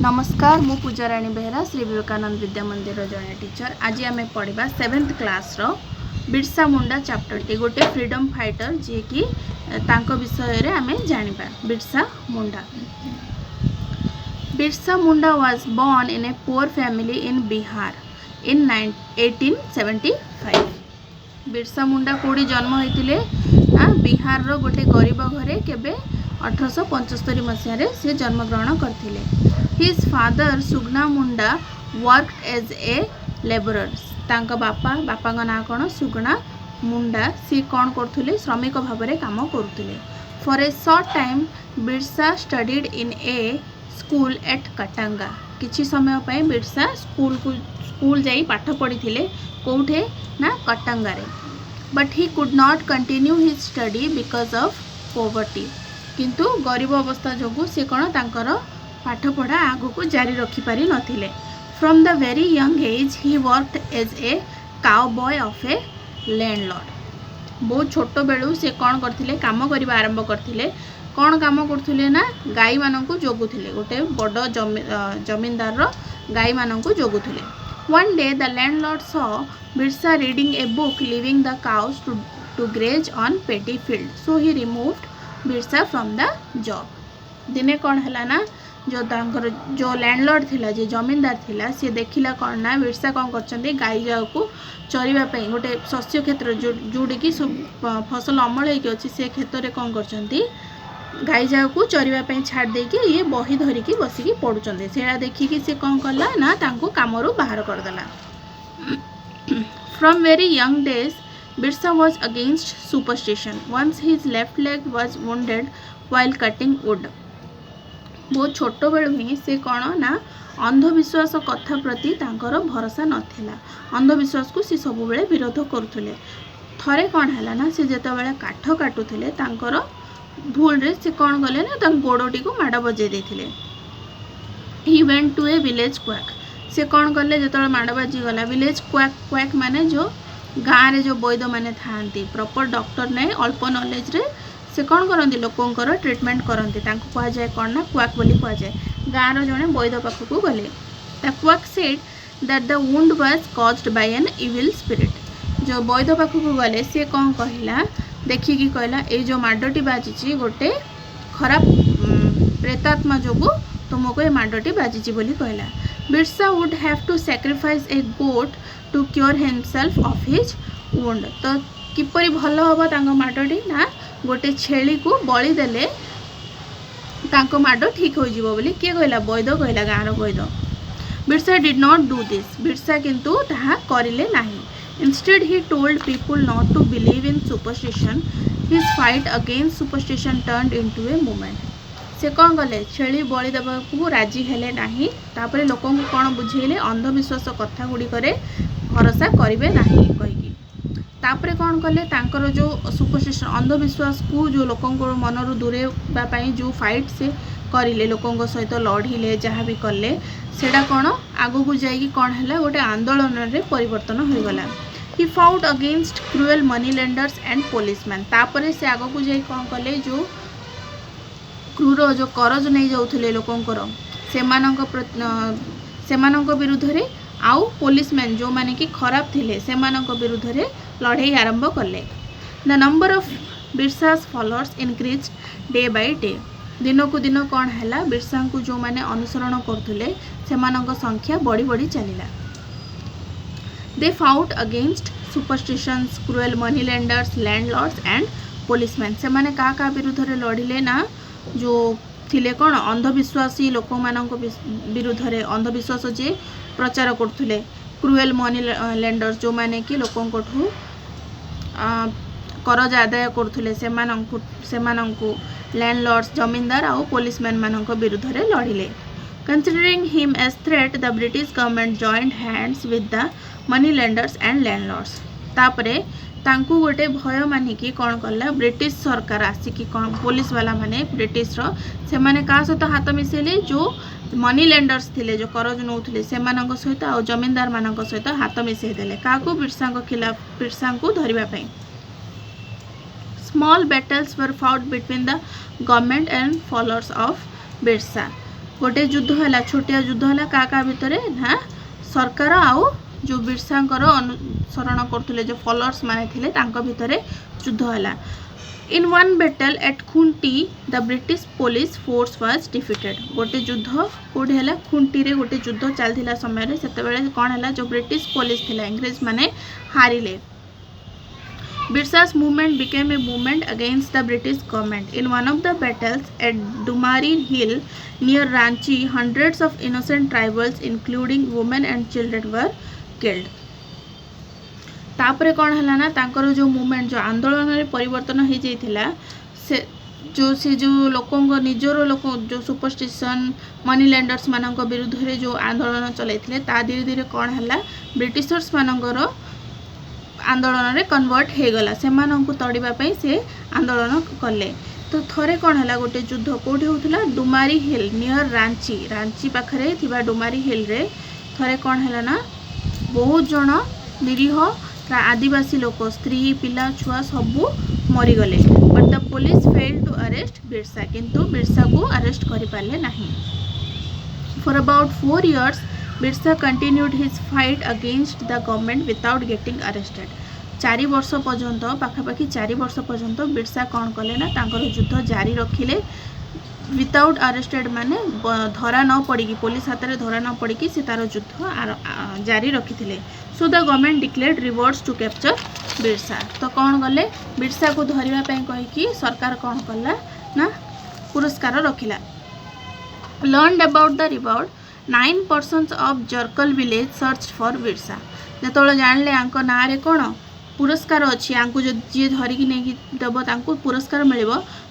नमस्कार मु पूजाराणी बेहरा श्री विवेकानंद विद्या मंदिर जड़े टीचर। आज आम पढ़ा 7th class Birsa Munda chapter टी गोटे फ्रीडम फाइटर जी कि विषय रे आम जानिबा। Birsa Munda was born in a poor family in Bihar in 1875। Birsa Munda कोड़ी जन्म होते बिहार रो गोटे गरीब घरे केबे 1875 मसीह से जन्म ग्रहण करथिले। His father Sugna Munda worked as a labourer. तांका बापा का ना कौन सुगना मुंडा सी कौन करथुले श्रमिक भाव में काम करुले। For a short time Birsa studied in a school at Katanga. किछि समय पे बिरसा स्कूल जाई पाठ पढ़ी थिले कोठे ना कटांगा रे। But he could not continue his study because of poverty. किंतु गरीब अवस्था जोगु से कौन तांकर पाठ पढ़ा आगु को जारी रखी पारि नथिले। From the very young age he worked as a cowboy of a landlord. बहुत छोट बेलू से कौन करथिले काम करबा आरंभ करथिले। कौन काम करथिले ना गाई माननकु जोगुथिले। गोटे बड़ जमींदार रो गाई माननकु जोगुथिले। One day the landlord saw Birsa reading a book leaving the cows to graze on paddy field. So he removed Birsa from the job. दिने कौन है ना जो लैंडलॉर्ड थिला जे जमींदार थिला सी देखिला कौन ना बिरसा कौन करछंती गाई जाऊ को चरिबा पई गोटे शस्य क्षेत्र जोड़ी की फसल अमल होइके अछि से क्षेत्र रे कौन करछंती गाई जाऊ को चरिबा पई छाड़ दे के ये बही धरी की बसी की पडुचंती। सेडा देखि कि से कौन करला ना तांको कामरू बाहर कर देला। From very young days Birsa was against superstition. Once his left leg was wounded while cutting wood. बहुत छोट बेलू ही से कौन ना अंधविश्वास कथा प्रति तांकर भरोसा नथिला। अंधविश्वास को सी सब बेले विरोध करुले। थरे कौन है ना से जेते बेले काठ काटुले तांकर भूल रे से कौन गले ना गोड़टी को माड़ बजे देथिले। He went to a village quack. से कौन कले जो माड़ बाजी गला विलेज क्वाक। क्वाक माने जो गाँव रे जो वैद्य माने थांती प्रॉपर डॉक्टर ने अल्प नॉलेज रे से कौन करती लोकंकर ट्रीटमेंट करती कह जाए कौन ना क्वाक बोली कह जाए। गाँव जड़े वैद्य पाखक गले। The quack said that the wound was caused by an evil spirit. जो वैद्य पाखक गले सी कौन कहला देखिकी कहला ये जो माडटी बाजी गोटे खराब प्रेतात्मा जोगु तुमको ये माडटी बाजी बोली कहला। Birsa would have to sacrifice a goat to cure himself of his wound. तो किपरि भल हम तांको माडटी ना गोटे छेली को बलि देले तांको माड ठीक हो जिवो बोली किए कहला वैद्य कहला गाँव वैद्य। Birsa did not do this. Birsa किंतु ताहा करिले नाही। Instead he told people not to believe in superstition. His fight against superstition turned into a movement. से कौन कले छेली बलि देवा को राजी हेले नाही। तापरे लोकन को कौन बुझेले अंधविश्वास कथा गुड़ी करे भरोसा करिवे नाही कहिकी। तापरे कौन कले तांकर जो सुपरस्टिशन अंधविश्वास को जो लोकों मनरू दूरेबा जो फाइट से करिले लोकों सहित लड़िले जहाँ भी कले सेटा कौन आगु को जाइए कौन है गोटे आंदोलन रे परिवर्तन हो गला। He fought against cruel money lenders and policeman. तापरे से आगु को जाइए कौन कले जो क्रूर जो करज नहीं जाउथिले लोकोंकर सेमानंक विरुद्ध रे आउ पुलिसमैन जो माने कि खराब थिले सेमानंक विरुद्ध रे लड़ाई आरंभ कले। The number of Birsa's followers increase day by day. दिन को दिन कौन है बिरसा को जो माने अनुसरण करथुले सेमानंक संख्या बढ़ी बढ़ी चलिला। They fought against superstitions cruel money lenders landlords and policeman. से माने का विरुद्ध रे लड़िले ना जो थिले कौन अंधविश्वासी लोक मानक विरुद्ध रे अंधविश्वास जे प्रचार करथुले। क्रुएल मनी लेंडर्स जो माने कि लोकों ठू करज आदाय करथुले सेमानंकु लैंडलॉर्ड्स जमींदार आउ पुलिसमैन मानक विरुद्ध रे लड़िले। Considering him as threat the British government joint hands with the money lenders and landlords. तापरे तांकु गोटे भय मानिकी कौन कला ब्रिटिश सरकार आसिकी कौन पुलिस वाला माने ब्रिटिश से माने का सहित हाथ मिसेले जो मनी लेंडर्स थिले जो करज नौथिले सेमानक सहित आ जमींदार मानक सहित हाथ मिसई देले काको बिरसा खिलाफ बिरसा को धरिबा पई। Small battles were fought between the government and followers of Birsa. गोटे युद्ध है छोटिया युद्ध है क्या भितर ना सरकार आउ जो बिरसांकर अनुसरण करते जो फॉलोअर्स माने थिले तांको भितर युद्ध है। In one battle eight Khunti the British police force was defeated. गोटे युद्ध कौटे है खुंटी रे गोटे युद्ध चलता समय से कौन है जो ब्रिटिश पुलिस थिला इंग्रेज माने हारिले। Birsa's movement became a movement against the British government. In one of the battles at Dumari Hill near Ranchi, hundreds of innocent tribals, including women and children, were killed. तापरे कौन है ना तांकर जो movement जो आंदोलन में परिवर्तन हो जाइथिला से जो लोकों निजर लोक जो सुपरस्टिशन मनी लैंडर्स मानक विरुद्ध रे जो आंदोलन चलैथिले ता धीरे धीरे कौन है ब्रिटिशर्स मानकर आंदोलन रे कन्वर्ट हो गला से तड़ापी से आंदोलन कले। तो थरे कौन है गोटे युद्ध कौटे होता डुमारी हिल नियर रांची रांची पाखरे थिबा डुमारी हिल रे थरे कौन है ना बहुत जन निरीह आदिवासी लोक स्त्री पिला छुआ सबू मरीगले। But the police fail to arrest Birsa किंतु बिरसा को अरेस्ट करि पाले नहीं। For about 4 years Birsa continued his fight against the government without getting arrested. 4 वर्ष पर्यंत पाखापाखि 4 वर्ष पर्यंत बिरसा कौन कले ना तांकर युद्ध जारी रखिले विदाउट अरेस्टेड माने धरा न पड़ी पुलिस हाथ में धरा न पड़ी से तार युद्ध जारी रखी। So the government declared rewards to capture Birsa. तो कौन गले बिरसा को धरवाई कहीकि सरकार कौन कला ना पुरस्कार रखिला। Learned about the reward 9 persons of Jarkal village search for Birsa. जो जानले आंको ना रे कौन पुरस्कार अच्छी आंको जो जी धरिकी नहीं देव तांको पुरस्कार मिल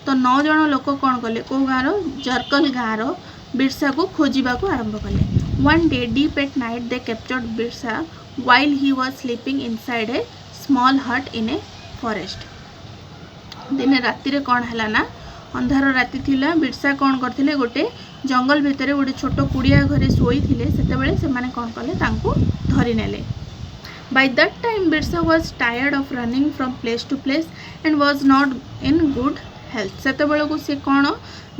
तो 9 जन लोक कौन कले कौ गाँव जरकल गाँव बिरसा को खोजा को आरंभ कले। One day deep at night they captured Birsa while he was sleeping inside a small hut in a forest। दिने राति रे कौन है ना अंधार राति थिला बिरसा कौन करथिले गोटे जंगल भितर गोटे छोट कुड़िया घरे शोई थिले सेतेबेले से माने कौन कले तांको धरि नेले। By that time Birsa was tired of running from place to place and was not in good health। सेतेबेले को से कौन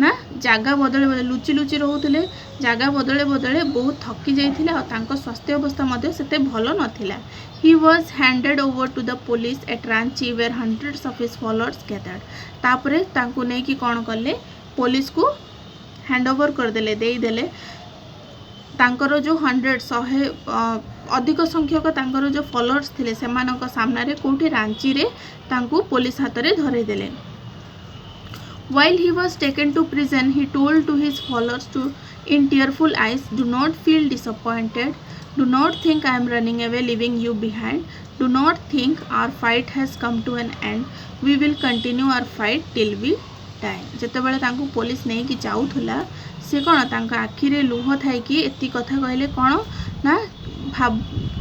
ना जगह बदले बदले लुचि लुचि रोते जगह बदले बदले बहुत थकी जाइथिले और तांको स्वास्थ्य अवस्था मध्य सेते भलो नथिला। He was handed over to the police at Ranchi where hundreds of his followers gathered। तापरे तांको नै कि कौन कले पुलिस को हैंड ओवर कर देले देई देले तांकर जो 100 अधिक संख्यक तांकर जो फॉलोअर्स थिले सेमानक सामना रे कोठी रांची रे तांको पुलिस हाथ रे धरे देले। While he was taken to prison, he told to his followers to in tearful eyes, do not feel disappointed, do not think I am running away leaving you behind, do not think our fight has come to an end, we will continue our fight till we die। जेतेबेले तांको police नहीं कि जाउथला से कौन तांका आखि रे लुह Thai कि एति कथा कहले कौन ना भाव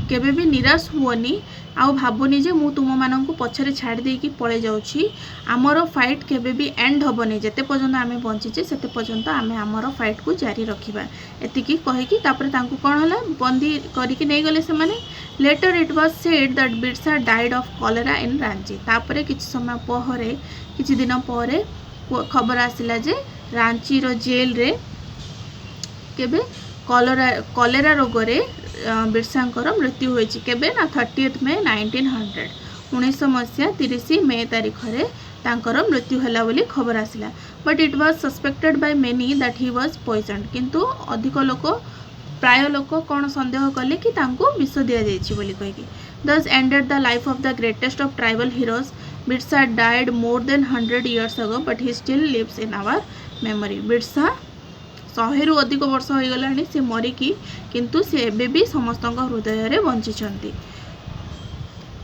केबे भी निराश हुओनी आउ भावनी जे मु तुम मानक पछरे छाड़ दे कि पळे जाउछि आमर फाइट केबे भी एंड होबनी जेते पर्यंत आमे बंचिचे सेते पर्यंत आमे आमर फाइट को जारी रखिबा एतिकी कहि कि तापर तांको कोन हला बंदी करी कि नै गले से माने। Later it was said that Birsa died of cholera in Ranchi. तापर किछि समय पहरे किछि दिन पहरे खबर आसिला जे रांची रो जेल रे केबे कॉलेरा रोग रे बिरसांकर मृत्यु होइछि केबे ना 30 मई 1900 1900 मसीहा 30 मई तारीख रे तांकर मृत्यु हैला बोली खबर आसिला। But it was suspected by many that he was poisoned किंतु अधिक लोक प्राय लोक कौन संदेह कले कि तांको विष दिया जाइछि बोली कहि। This ended the life of the greatest of tribal heroes. Birsa died more than 100 years ago but he still lives in our memory. Birsa 100 रु अधिक वर्ष हो गलानी से मरिकी किंतु से एबे भी समस्त हृदय रे बंचिछंती।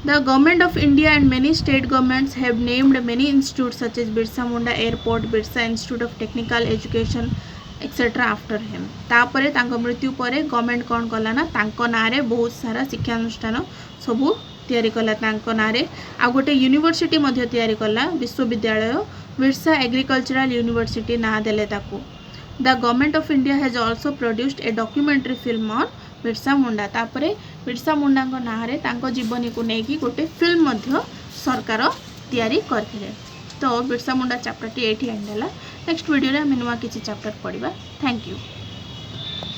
The government of India and many state governments have named many institutes such as Birsa Munda Airport, Birsa Institute of Technical Education etc. after him। तापरे तांको मृत्यु परे गवर्नमेंट कौन कला ना तांको नारे बहुत सारा शिक्षा अनुष्ठान सबू तैयारी कला तांको नारे आ गोटे यूनिवर्सिटी मध्य तैयारी कला विश्वविद्यालय बिरसा एग्रीकल्चरल यूनिवर्सिटी ना देले ताको। The government of India has also produced a documentary film on Birsa Munda. तापरे बिरसा मुंडा को नारे तांको जीवनी को नेकी गोटे फिल्म मध्य सरकार तैयारी करथिले। तो बिरसा मुंडा चैप्टर टी एठी एंड होला। नेक्स्ट वीडियो रे हम नुवा किछि चैप्टर पढिबा। Thank you.